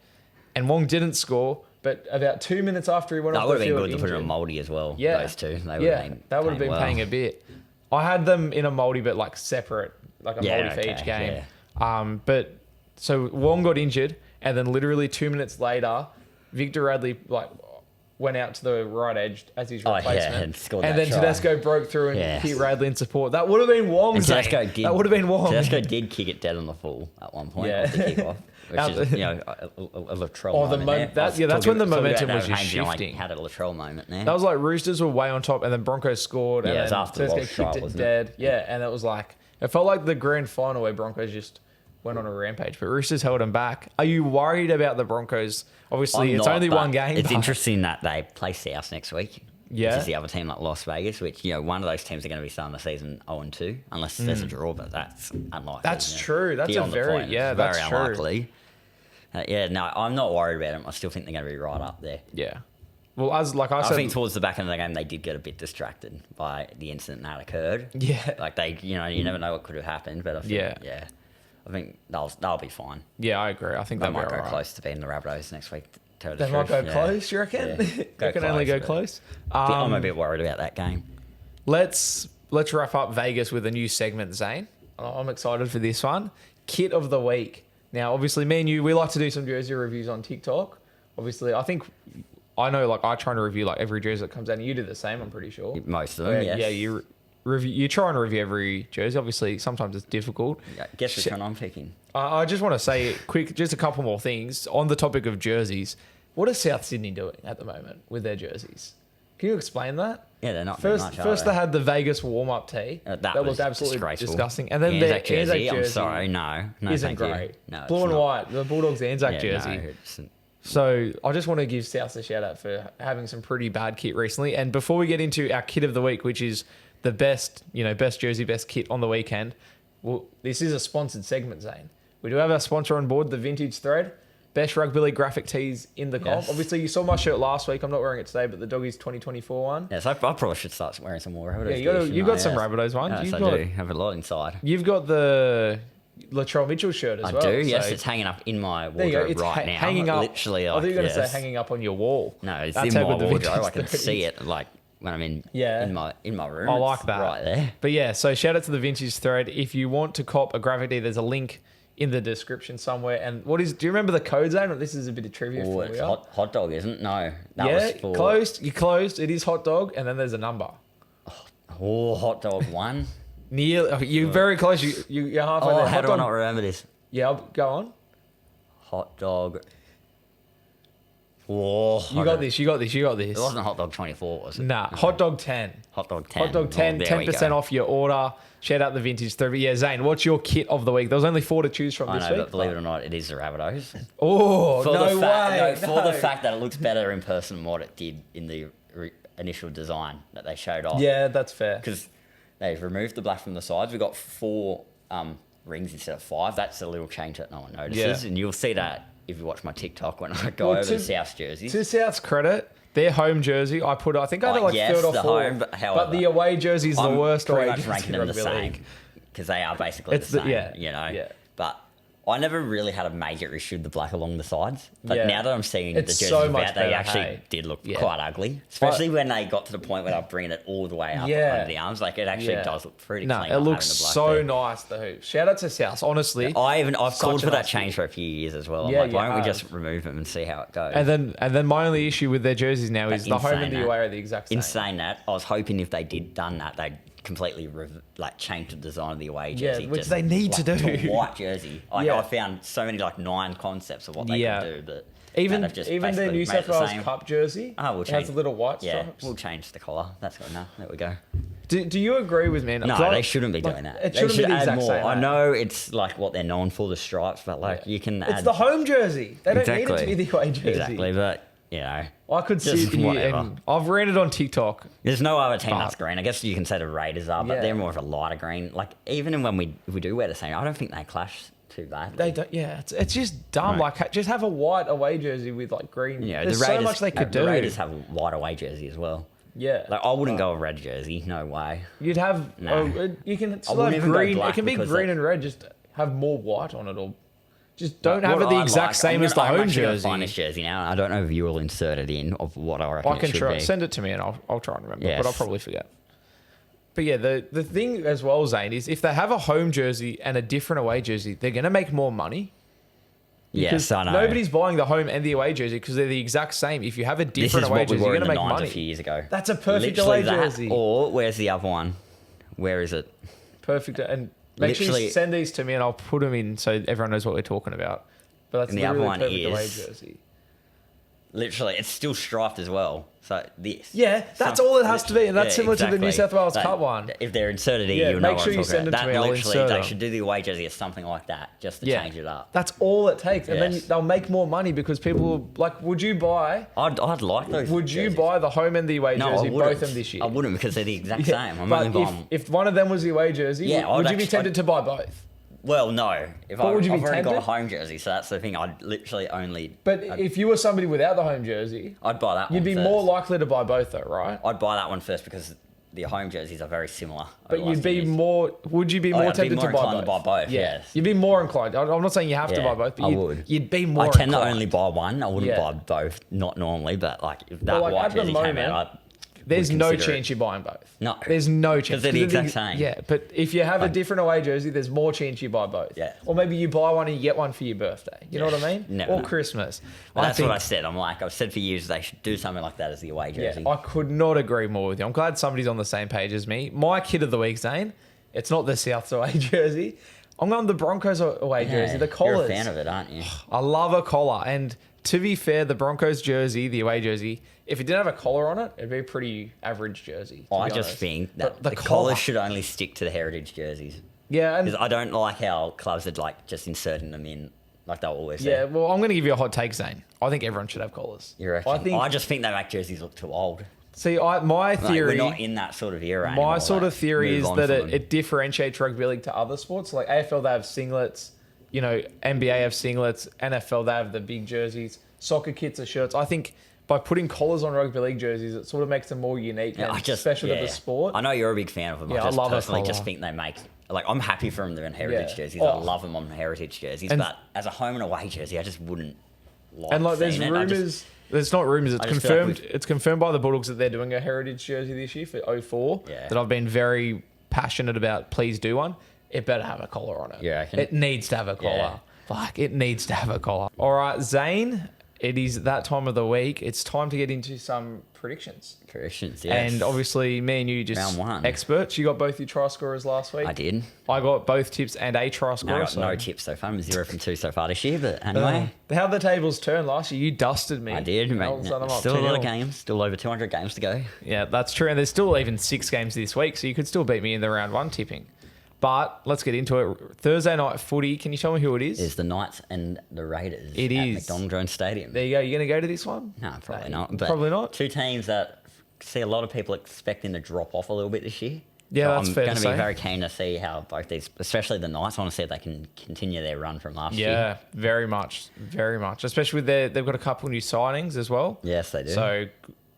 and Wong didn't score. But about 2 minutes after he went off the field, that would have been good to put in a multi as well. Yeah, those two. They that would have been paying a bit. I had them in a multi, but separate, a multi for each game. Yeah. But so Wong got injured, and then literally 2 minutes later, Victor Radley went out to the right edge as his Oh, replacement. yeah, and scored and that then try. Tedesco broke through and Yes. hit Radley in support. That would have been Wong. And Zane. Tedesco did. That would have been Wong. Tedesco did kick it dead on the full at one point. Yeah. Off the kick-off. Which is, you know, a Latrell Oh, the moment there. that's when the momentum was about just Haynes, shifting. Had a Latrell moment there. That was like Roosters were way on top, and then Broncos scored, and Yeah, it was then after the Tedesco Walsh kicked shot, it wasn't dead. Yeah, and it was like it felt like the grand final where Broncos just went on a rampage, but Roosters held them back. Are you worried about the Broncos? Obviously, I'm it's not, only but one game. It's but- interesting that they play South next week. Yeah. Which is the other team like Las Vegas, which, you know, one of those teams are going to be starting the season 0-2, unless there's a draw, but that's unlikely. That's you know. true. That's a Beyond the very- point, yeah, it's that's very true. unlikely. Yeah, no, I'm not worried about them. I still think they're going to be right up there. Yeah. Well, as like I I said, think towards the back end of the game, they did get a bit distracted by the incident that occurred. Yeah. Like they, you know, you never know what could have happened, but I think, Yeah. I think they'll be fine. yeah, I agree. I think They they'll might be go alright. close to beating the Rabbitohs next week. To tell the They might go truth. Yeah. close. You reckon? Yeah. They Go can only go but close. I'm a bit worried about that game. Let's wrap up Vegas with a new segment, Zane. I'm excited for this one. Kit of the week. Now, obviously, me and you, we like to do some jersey reviews on TikTok. Obviously, I know, like, I try to review like every jersey that comes out, and you do the same. I'm pretty sure. Most of them, yes. Yeah, you try and review every jersey. Obviously, sometimes it's difficult. Yeah, guess which one I'm picking. I just want to say quick, just a couple more things on the topic of jerseys. What is South Sydney doing at the moment with their jerseys? Can you explain that? Yeah, they're not doing First, much, first are they had the Vegas warm-up tee. That looked was absolutely disgraceful. disgusting. And then the their Anzac jersey, Anzac I'm sorry, no, isn't thank you. great. No, it's Blue and not. white, the Bulldogs Anzac Yeah, jersey. no, it's- So I just want to give South a shout out for having some pretty bad kit recently. And before we get into our kit of the week, which is the best jersey, best kit on the weekend, well, this is a sponsored segment, Zane. We do have our sponsor on board, the Vintage Thread. Best rugby league graphic tees in the comp. Yes. Obviously, you saw my shirt last week. I'm not wearing it today, but the Doggies 2024 one. Yes, I probably should start wearing some more Rabbitohs. Yeah, you've got some Rabbitohs ones. Yes, You've I got- do. Have a lot inside. You've got the Latrell Mitchell shirt as I well. do, yes. so- It's hanging up in my There you go. wardrobe It's right now. hanging up. Literally, I thought you were going to yes. say hanging up on your wall. No, it's That's in how my good the wardrobe. Vintage I can Thread see is. it like when I'm in Yeah. in my room. I like It's that. right there. But yeah, so shout out to the Vintage Thread. If you want to cop a graphic tee, there's a link in the description somewhere. And do you remember the code, Zane? This is a bit of trivia Oh, for it's you. hot dog, isn't it? No, that Yeah, was for closed. You closed. It is hot dog, and then there's a number. hot dog one. You're very close. You're halfway Oh, there. how Hot do dog. I not remember this? Yeah, go on. Hot dog. Oh, You got this. You got this. You got this. It wasn't hot dog 24, was it? Nah, hot dog 10. Hot dog 10. Hot dog 10, Oh, there we 10% go. off your order. Shout out the Vintage Thread. But yeah, Zane, what's your kit of the week? There was only 4 to choose from I this know, week. but believe it or not, it is the Rabbitohs. Oh, For no the fact, way. no, for the fact that it looks better in person than what it did in the initial design that they showed off. Yeah, that's fair. Because they've removed the black from the sides. We've got 4 rings instead of 5. That's a little change that no one notices. Yeah. And you'll see that if you watch my TikTok when I go over the South jerseys. To South's credit, their home jersey, I had it like yes, third or the fourth. home, but But however, the away jersey is the I'm worst pretty away much jersey ranking in them the rugby same league. because they are basically It's the same, yeah, you know. yeah. But I never really had a major issue with the black along the sides. But Yeah. now that I'm seeing It's the jerseys so much about, they better, actually hey? did look Yeah. quite ugly. Especially when they got to the point where they're bringing it all the way up Yeah. under the arms. Like, it actually Yeah. does look pretty No, clean. it not looks having the black so there. nice, the hoops. Shout out to South, honestly. I've Such called a for that nice change for a few years as well. I'm Yeah, like, why you don't we have. just remove them and see how it goes? And then my only issue with their jerseys now is the home and the Insane, away are the exact same. In saying that, I was hoping if they did done that, they'd completely change the design of the away Yeah, jersey. which just, they need to do. a white jersey. Yeah. I found so many 9 concepts of what they Yeah. could do, but Even they've just their basically New made South it the Wales same. Cup jersey Oh, we'll it change has the little white Yeah, stripes. we'll change the collar. That's good enough. There we go. Do you agree with me? No, they shouldn't be doing that. It They shouldn't be should the add exact more. same. I eh? know it's like what they're known for, the stripes, but you can add. It's the home jersey. They don't need it to Exactly. be the away jersey. Exactly, but you know, I could Just see you, whatever. and I've ranted on TikTok. there's no other team But- that's green. I guess you can say the Raiders are, but Yeah. they're more of a lighter green. Like even when we do wear the same, I don't think they clash too badly. They don't. Yeah, it's just dumb. Right. Like just have a white away jersey with green. You know, There's the Raiders, so much they could the do. Raiders have a white away jersey as well. Yeah, Like I wouldn't go a red jersey. No way. you'd have. No. You can I still wouldn't have even go green. It black can be because green that- and red. Just have more white on it, or just don't have What it the I exact like- same as the I'm home actually gonna jersey. Find this jersey now. I don't know if you will insert it in of what I reckon I can it should try. be. Send it to me, and I'll try and remember. Yes. But I'll probably forget. But yeah, the thing as well, Zane, is if they have a home jersey and a different away jersey, they're going to make more money. Yes, I know. Nobody's buying the home and the away jersey because they're the exact same. If you have a This different is away what we jersey, were you're in going the to make Nines money. a few years ago. That's a perfect Literally away that, jersey. Or where's the other one? Where is it? Perfect. And make sure you send these to me and I'll put them in so everyone knows what we're talking about. But that's And the literally other one perfect away is- jersey. Literally, it's still striped as well. So this. Yeah, that's all it has to be. And that's similar to the New South Wales Like, Cup one. If they're inserted here, Yeah, you'll know make what sure I'm you talking send about. it to That me, I'll literally, insert they them. should do the away jersey or something like that, just to change it up. That's all it takes. And then Yes. they'll make more money because people, like, would you buy... I'd like those. Would you jerseys. buy the home and the away No, I jersey, wouldn't. both of them this year? I wouldn't because they're the exact Yeah, same. I'm but only buying. if one of them was the away jersey, Yeah, would I'd you be actually- tempted to buy both? Well, no. If But would you be I've already got a tempted? home jersey, so that's the thing. I'd literally only. But if you were somebody without the home jersey, I'd buy that one. you'd be first. more likely to buy both, though, right? I'd buy that one first because the home jerseys are very similar. But over the you'd last be 10 years. more. Would you be Oh, more I'd be tempted more to buy inclined both? to buy both, Yeah, yes. you'd be more inclined. I'm not saying you have to Yeah, buy both, but I would. you'd be more. I tend to inclined. only buy one. I wouldn't Yeah. buy both. Not normally, but like if that But, like, white at the jersey came moment, out, I There's would no consider it. chance you're buying both. No. There's no chance. 'Cause they're the exact same. Yeah, but if you have a Like- different away jersey, there's more chance you buy both. Yeah. Or maybe you buy one and you get one for your birthday. You know Yeah. what I mean? No, or no. Christmas. But that's think, what I said. I've said for years they should do something like that as the away Yeah, jersey. I could not agree more with you. I'm glad somebody's on the same page as me. My kid of the week, Zane, it's not the Souths away jersey. I'm going the Broncos away jersey, the collars. You're a fan of it, aren't you? I love a collar. And to be fair, the Broncos jersey, the away jersey, if it didn't have a collar on it, it'd be a pretty average jersey. to I be just honest. think But that the collars should only stick to the heritage jerseys. Yeah, and Because I don't like how clubs are like just inserting them in, like they'll always say. yeah, well, I'm going to give you a hot take, Zane. I think everyone should have collars. You reckon? I just think they make jerseys look too old. see. My Like, theory, we're not in that sort of era my anymore, sort like, of theory move is on that from it, them. it differentiates rugby league to other sports. Like AFL, they have singlets. You know, NBA have singlets. NFL, they have the big jerseys. Soccer kits are shirts. I think by putting collars on rugby league jerseys, it sort of makes them more unique Yeah, and special to the sport. I know you're a big fan of them. Yeah, I I just love a personally collar. just think they make like I'm happy for them. They're in heritage Yeah. jerseys. Oh. I love them on heritage jerseys. And- but as a home and away jersey, I just wouldn't like. And like, there's seeing it. I just- rumors. There's not rumors. It's I just feel like confirmed. It's confirmed by the Bulldogs that they're doing a heritage jersey this year for 04. Yeah. That I've been very passionate about. Please do one. It better have a collar on it. You reckon? It needs to have a collar. Yeah. Like, it needs to have a collar. All right, Zane. It is that time of the week. It's time to get into some predictions. Corrections, yes. And obviously, me and you just Round one. experts. You got both your try scorers last week. I did. I got both tips and a try No, scorer. I got so- no tips so far. I'm 0 from 2 so far this year. But anyway, How the tables turned last year? You dusted me. I did. All Mate. of a sudden, I'm up Still a lot 2-0. of games. Still over 200 games to go. Yeah, that's true. And there's still even 6 games this week, so you could still beat me in the round 1 tipping. But let's get into it. Thursday night footy. Can you tell me who it is? Is the Knights and the Raiders It at is. McDonald Jones Stadium. There you go. You're going to go to this one? No, probably No, not. But probably not. Two teams that see a lot of people expecting to drop off a little bit this year. Yeah, So that's I'm fair going to to be say. very keen to see how both these, especially the Knights, I want to see if they can continue their run from last year. Yeah, very much. Very much. Especially with they've got a couple new signings as well. Yes, they do. So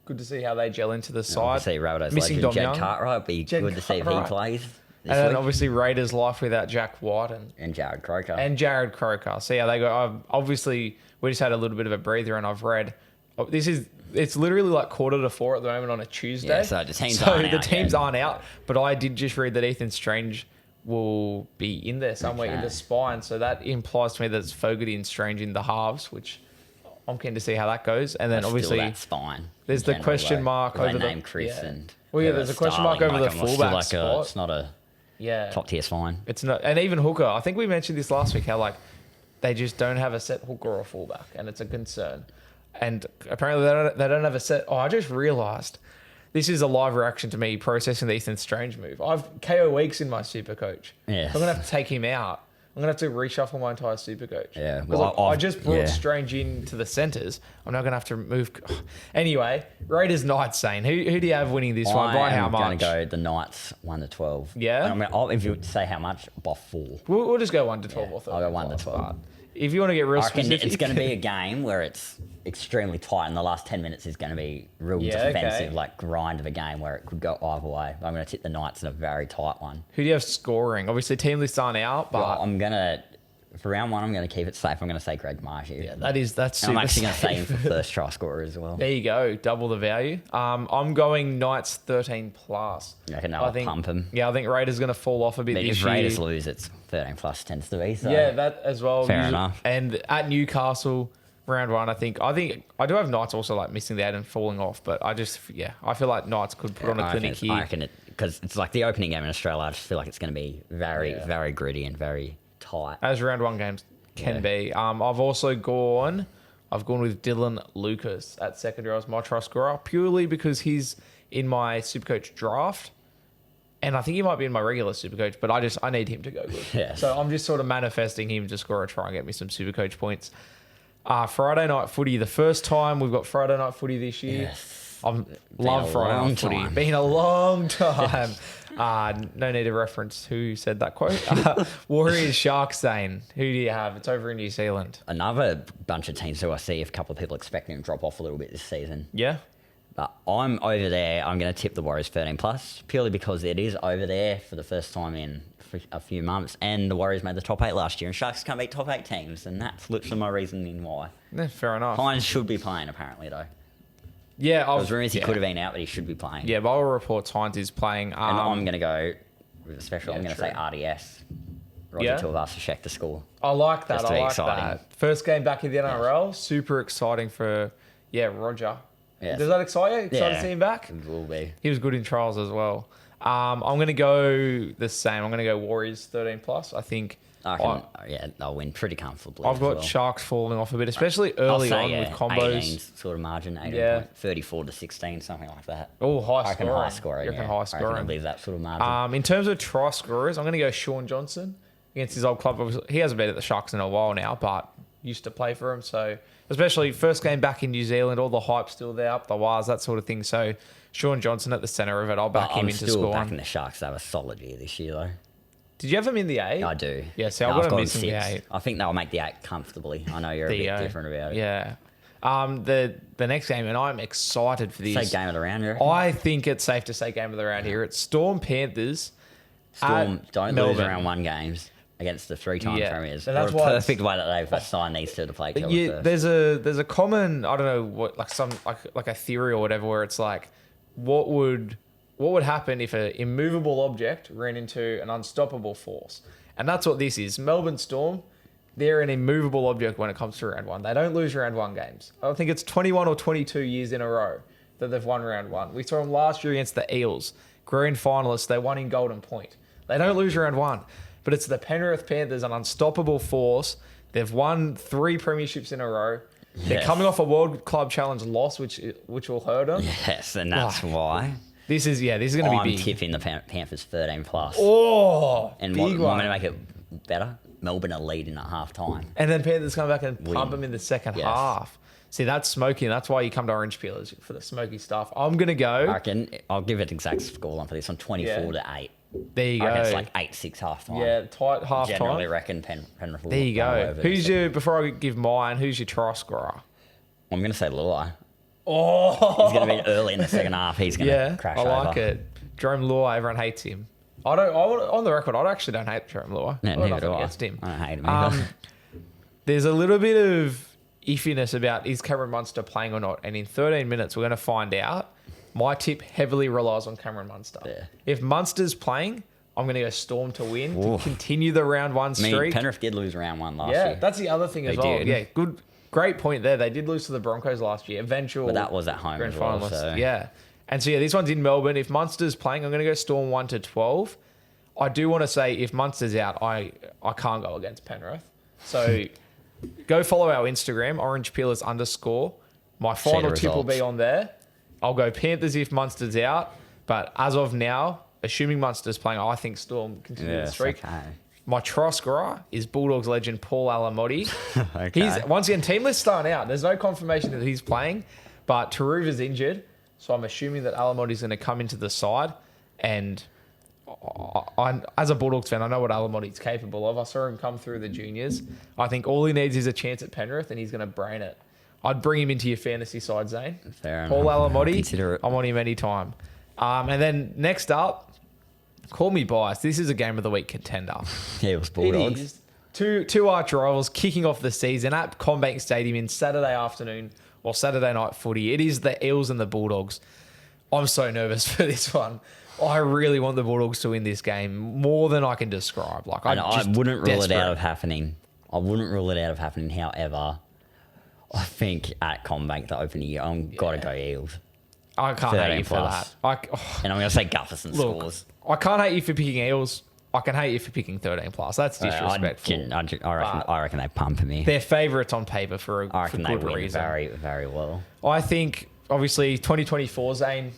good to see how they gel into the side. Obviously, Rabbitohs Missing legend Dom Jed Young. Cartwright. Be Jed good to see if he Cartwright. plays this And then week. obviously Raiders life without Jack White And Jared Croker. and Jared Croker. See how they go. Obviously, we just had a little bit of a breather, and I've read it's literally like 3:45 at the moment on a Tuesday. Yeah, so the teams aren't out yet. aren't out. But I did just read that Ethan Strange will be in there somewhere in Okay. the spine. So that implies to me that it's Fogarty and Strange in the halves, which I'm keen to see how that goes. And then But obviously still that spine. there's in the general, question though. mark If they over the- name Chris yeah. and Well, yeah, there's a question mark Starling, over the I'm still fullback like spot. it's not a yeah, top tier spine. it's not, and even hooker. I think we mentioned this last week how like they just don't have a set hooker or fullback, and it's a concern. And apparently they don't have a set. Oh, I just realised this is a live reaction to me processing the Ethan Strange move. I've KO Weeks in my super coach. Yes. So I'm gonna have to take him out. I'm gonna have to reshuffle my entire super coach. Yeah, because well, I I've- just brought yeah. Strange into the centres. I'm now gonna have to move. Anyway, Raiders Knights. Saying who do you have winning this one? By how I'm going much? to go the Knights 1-12. Yeah? I mean, if you say how much, by 4. We'll just go 1-12 Yeah, or 13. I'll go 1-12. But if you want to get real I reckon specific, it's going to be a game where it's extremely tight, and the last 10 minutes is going to be real Yeah, defensive, okay. like grind of a game where it could go either way. I'm going to tip the Knights in a very tight one. Who do you have scoring? Obviously, team lists aren't out, but I'm going to For round one, I'm going to keep it safe. I'm going to say Greg Marshy. Yeah, that's And I'm super actually going to say him safe. for first try scorer as well. There you go, double the value. I'm going Knights 13 plus. You reckon they'll pump him? Yeah, I think Raiders going to fall off a bit But this if year. Raiders lose, it's 13 plus tends to be. So. Yeah, that as well. Fair enough. And at Newcastle, round one, I think I do have Knights also like missing the 8 and falling off, but I feel like Knights could put on a clinic here. I reckon it, because it's like the opening game in Australia. I just feel like it's going to be very, very gritty and very tight. As round one games can be. I've gone with Dylan Lucas at secondary as my try scorer purely because he's in my Supercoach draft. And I think he might be in my regular Supercoach, but I need him to go good. Yes. So I'm just sort of manifesting him to score a try and get me some Supercoach points. Friday night footy, the first time we've got Friday night footy this year. Yes. Love Friday night footy. Been a long time. No need to reference who said that quote. Warriors Sharks, Zane. Who do you have? It's over in New Zealand. Another bunch of teams who I see a couple of people expecting to drop off a little bit this season. Yeah. But I'm over there. I'm going to tip the Warriors 13 plus purely because it is over there for the first time in a few months, and the Warriors made the top 8 last year, and Sharks can't beat top 8 teams, and that's literally my reasoning why. Yeah, fair enough. Hines should be playing apparently though. Yeah, There was rumours he could have been out, but he should be playing. Yeah, Bowl reports Hines is playing. And I'm going to go with a special. Yeah, I'm going to true. say RDS. Roger Yeah. Tuivasa-Sheck to score. I like that. Just to I be like exciting. that. First game back in the NRL. Super exciting for Roger. Yes. Does that excite you? Excited to see him back? It will be. He was good in trials as well. I'm going to go the same. I'm going to go Warriors 13 plus. I think. They'll win pretty comfortably. I've as got well. Sharks falling off a bit, especially early on with combos. 18 sort of margin, 18 Yeah. 34 to 16, something like that. Oh, high I reckon scoring. high scoring. You reckon Yeah. high I reckon scoring. it'll be that sort of margin. In terms of try scorers, I'm going to go Sean Johnson against his old club. He hasn't been at the Sharks in a while now, but used to play for him. So, especially first game back in New Zealand, all the hype still there, up the wires, that sort of thing. So, Sean Johnson at the centre of it. I'll back him I'm into still score. backing the Sharks to have a solid year this year, though. Did you have him in the 8? I do. Yeah, see, I've got him missing the 8. I think they'll make the 8 comfortably. I know you're a bit different about it. Yeah. The next game, and I'm excited for this. Say game of the round, you reckon? I think it's safe to say game of the round here. It's Storm Panthers. Storm at don't Melbourne. lose around 1 games against the 3-time premiers. So that's What a why perfect way that they've assigned these two to play each other Yeah, first. there's a common, I don't know what, like some like a theory or whatever, where it's like, what would happen if an immovable object ran into an unstoppable force? And that's what this is. Melbourne Storm, they're an immovable object when it comes to round one. They don't lose round one games. I think it's 21 or 22 years in a row that they've won round one. We saw them last year against the Eels, grand finalists. They won in Golden Point. They don't lose round one. But it's the Penrith Panthers, an unstoppable force. They've won 3 premierships in a row. They're coming off a World Club Challenge loss, which will hurt them. Yes, and that's why. This is going to be I'm big. tipping the Panthers 13 plus. Oh, and big what one. I'm going to make it better? Melbourne are leading at half time. And then Panthers come back and pump them in the second Yes. half. See, that's smoky. That's why you come to Orange Peelers for the smoky stuff. I'm going to go. I reckon I'll give it exact scoreline for this one 24 to 8. There you I reckon go. it's like 8-6 half time. Yeah, tight half Generally time. reckon Penrith will There you go go. over Who's the your, before I give mine, who's your try scorer? I'm going to say Luai. Oh, He's going to be early in the second half. He's going to crash I like over. it. Jerome Luai, everyone hates him. On the record, I actually don't hate Jerome Luai. No, I've got neither nothing do I. against him. I don't hate him either. There's a little bit of iffiness about is Cameron Munster playing or not. And in 13 minutes, we're going to find out. My tip heavily relies on Cameron Munster. Yeah. If Munster's playing, I'm going to go Storm to win, Ooh. to continue the round one I mean, streak. Penrith did lose round 1 last Yeah, year. that's the other thing as They well. did. Yeah, great point there. They did lose to the Broncos last year. Eventual But that was at home grand as well. finalist. So. Yeah. And so, this one's in Melbourne. If Munster's playing, I'm going to go Storm 1 to 12. I do want to say if Munster's out, I can't go against Penrith. So go follow our Instagram, orangepeelers_. My final tip will be on there. I'll go Panthers if Munster's out. But as of now, assuming Munster's playing, I think Storm continue the streak. Okay. My try scorer is Bulldogs legend Paul Alamotti. Okay. He's once again teamless starting out. There's no confirmation that he's playing, but Taruva's injured, so I'm assuming that Alamotti's going to come into the side. And I, as a Bulldogs fan, I know what Alamotti's capable of. I saw him come through the juniors. I think all he needs is a chance at Penrith, and he's going to brain it. I'd bring him into your fantasy side, Zane. Fair Paul enough. Alamotti. Consider it. I want him anytime. And then next up, call me biased. This is a game of the week contender. Yeah, it was It Bulldogs. is two arch rivals kicking off the season at Combank Stadium in Saturday afternoon or Saturday night footy. It is the Eels and the Bulldogs. I'm so nervous for this one. I really want the Bulldogs to win this game more than I can describe. Like I wouldn't rule it out of happening. However, I think at Combank the opening year, got to go Eels. I can't hate you for that. And I'm going to say Gutherson scores. I can't hate you for picking Eels. I can hate you for picking 13 plus. That's disrespectful. I reckon they pump me. They're favourites on paper for good reason. Very, very well. I think, obviously, 2024, Zane,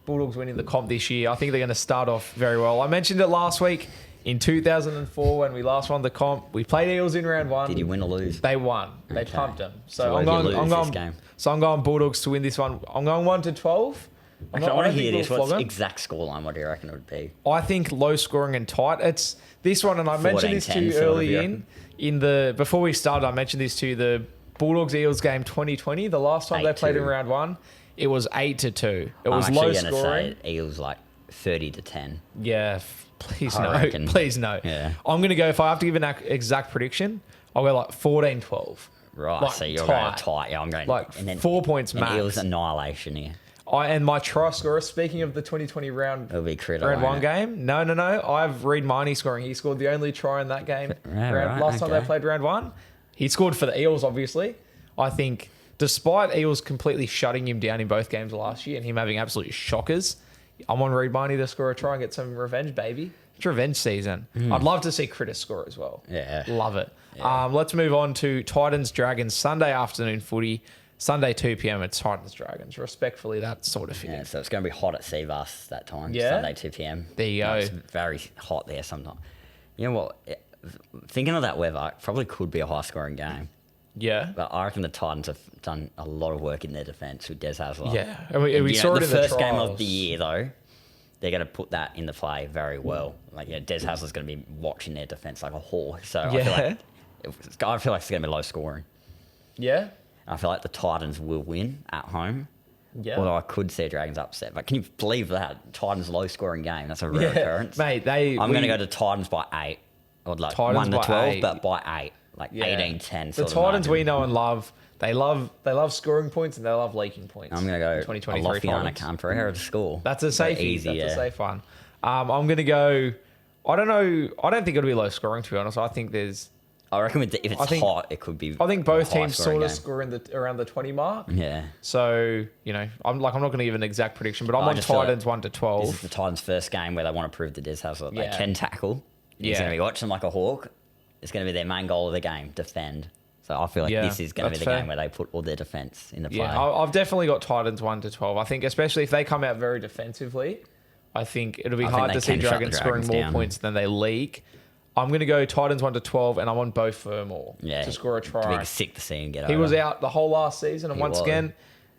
Bulldogs winning the comp this year. I think they're going to start off very well. I mentioned it last week. In 2004, when we last won the comp, we played Eels in round 1. Did you win or lose? They won. They pumped them. So I'm going Bulldogs to win this one. I'm going 1-12. Actually, I want to hear this. What's the exact scoreline? What do you reckon it would be? I think low scoring and tight. It's this one, and I mentioned this to you early before we started. I mentioned this to you, the Bulldogs Eels game 2020. The last time they played in round 1, it was 8-2. It was low scoring. Say Eels like 30-10. Yeah. Please no. Please no. Yeah. I'm going to go, if I have to give an exact prediction, I'll go like 14-12. Right, like so you're going tight. Yeah, I'm going... Like 4 points max. Eels annihilation here. And my try scorer, speaking of the 2020 round 1 game, no. I've read Marnie scoring. He scored the only try in that game. Last time they played round 1. He scored for the Eels, obviously. I think, despite Eels completely shutting him down in both games last year and him having absolute shockers, I'm on Reed Marnie to score a try and get some revenge, baby. It's revenge season. I'd love to see Critter score as well. Yeah. Love it. Yeah. Let's move on to Titans Dragons Sunday afternoon footy. Sunday 2 p.m. It's Titans Dragons. Respectfully, that sort of fitting. Yeah, so it's going to be hot at Seabus that time. Yeah. Sunday 2 p.m. There you go. It's very hot there sometimes. You know what? Thinking of that weather, it probably could be a high-scoring game. Yeah. But I reckon the Titans have done a lot of work in their defence with Des Hasler. Yeah. And we saw it in the first game trials. of the year, though. They're going to put that into play very well. Like, Des Hasler's going to be watching their defence like a hawk. So I feel like it's going to be low scoring. Yeah. I feel like the Titans will win at home. Yeah. Although I could see Dragons upset. But can you believe that? Titans low scoring game. That's a rare occurrence. Mate, I'm going to go to Titans by 8. Or like Titans 1-12, but by 8. Like 18-10. The Titans we know and love. They love scoring points and they love leaking points. I'm going to go 2023 Alofiana Canberra to score. That's a safe easy. That's a safe one. I'm going to go. I don't know. I don't think it'll be low scoring, to be honest. I think there's. I reckon if it's hot, it could be. I think both teams sort of score around the 20 mark. Yeah. So I'm not going to give an exact prediction, but I'm on Titans 1-12. This is the Titans' first game where they want to prove to Des Hasler they can tackle. He's going to be watching like a hawk. It's going to be their main goal of the game: defend. So I feel like this is going to be the game where they put all their defence into play. Yeah, I've definitely got Titans 1-12. I think especially if they come out very defensively, I think it'll be hard to see Dragons scoring more points than they leak. I'm going to go Titans 1-12, and I want Beau Fermor to score a try. To be sick to see him get over. He was out the whole last season, and once again,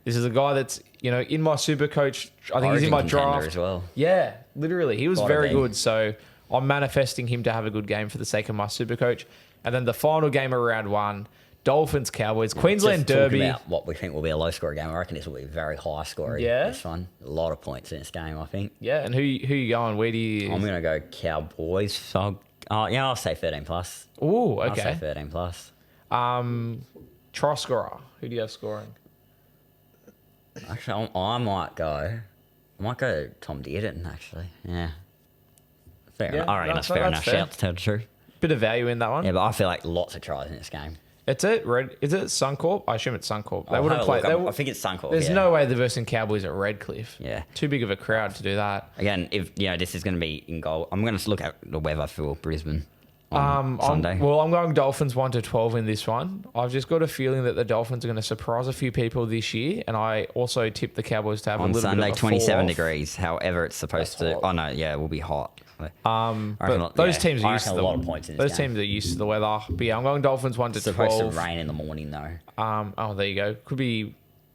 this is a guy that's in my super coach. I think he's in my draft as well. Yeah, literally, he was very good. So I'm manifesting him to have a good game for the sake of my super coach. And then the final game of round 1. Dolphins, Cowboys, Queensland Derby. About what we think will be a low scoring game. I reckon this will be very high scoring. Yeah. This one. A lot of points in this game, I think. Yeah, and who you going? Where do you... I'm going to go Cowboys. So, I'll say 13 plus. Ooh, okay. I'll say 13 plus. Try scorer. Who do you have scoring? Actually, I might go Tom Dearden, actually. Yeah. Fair. I reckon that's fair enough. Shout to tell the truth. Bit of value in that one. Yeah, but I feel like lots of tries in this game. It's it. Is it Suncorp? I assume it's Suncorp. They wouldn't play. I think it's Suncorp. There's no way they're versing Cowboys at Redcliffe. Yeah. Too big of a crowd to do that. Again, if this is going to be in goal, I'm going to look at the weather for Brisbane on Sunday. I'm going Dolphins 1-12 in this one. I've just got a feeling that the Dolphins are going to surprise a few people this year, and I also tip the Cowboys to have a little Sunday, bit of a 27 degrees. However, it's supposed to. Oh no, yeah, it will be hot. But those teams are used to a lot of points in this those teams are used to the weather. But yeah, I'm going Dolphins 1-12. It's supposed to rain in the morning though. There you go. Could be a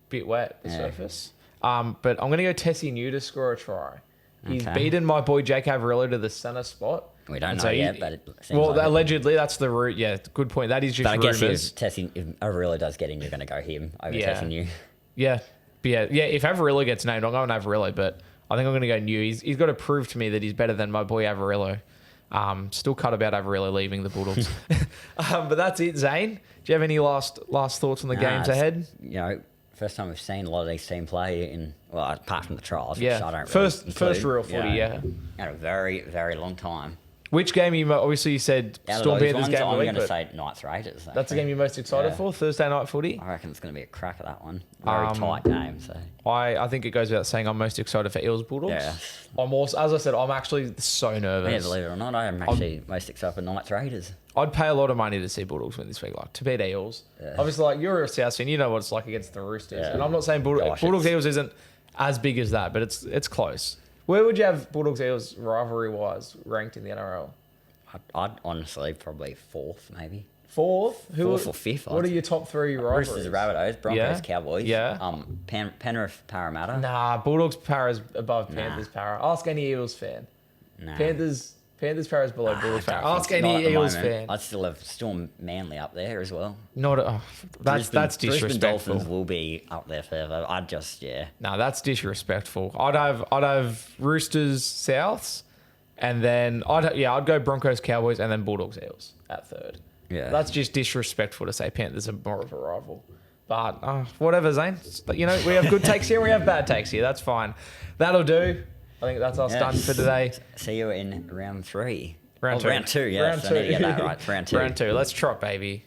bit wet the surface. But I'm going to go Tessie New to score a try. He's beaten my boy Jake Averillo to the centre spot. We don't know yet, but it seems allegedly that's the route. Yeah, good point. That is just rumours. But I guess if Averillo does get in, you're going to go him over Tessie New. Yeah. But yeah. If Averillo gets named, I'm going Averillo, but I think I'm going to go New. He's got to prove to me that he's better than my boy Averillo. Still cut about over really leaving the Bulldogs. But that's it, Zane. Do you have any last thoughts on the games ahead? You know, first time we've seen a lot of these teams play in, well, apart from the trials, which I don't first include, real footy, in a very, very long time. Which game obviously you said Storm Panthers game I'm going to say Knights Raiders. That's the game you're most excited for, Thursday night footy? I reckon it's going to be a crack at that one. Very tight game. So I think it goes without saying I'm most excited for Eels Bulldogs. Yeah. I'm also, as I said, I'm actually so nervous. Yeah, believe it or not, I am actually most excited for Knights Raiders. I'd pay a lot of money to see Bulldogs win this week, like to beat Eels. Yeah. Obviously, like you're a South fan, you know what it's like against the Roosters. Yeah. And I'm not saying Bulldogs Eels isn't as big as that, but it's close. Where would you have Bulldogs Eels rivalry wise ranked in the NRL? I'd honestly probably fourth, maybe. Fourth or fifth. What are your top three rivalries? Roosters, Rabbitohs, Broncos, Cowboys. Yeah. Penrith, Parramatta. Nah, Bulldogs Para's above Panthers Para. Ask any Eels fan. Nah. Panthers Para's below Bulldogs Para. Ask any Eels fan. I'd still have Storm Manly up there as well. That's disrespectful. Brisbane Dolphins will be up there further. No, that's disrespectful. I'd have Roosters Souths. And then I'd go Broncos, Cowboys, and then Bulldogs, Eels at third. Yeah, that's just disrespectful to say Panthers are more of a rival. But whatever, Zane. But, we have good takes here, and we have bad takes here. That's fine. That'll do. I think that's us done for today. See you in round 3. Round two. Round 2. Yeah, round 2. Get that right. Round 2. Round 2. Let's trot, baby.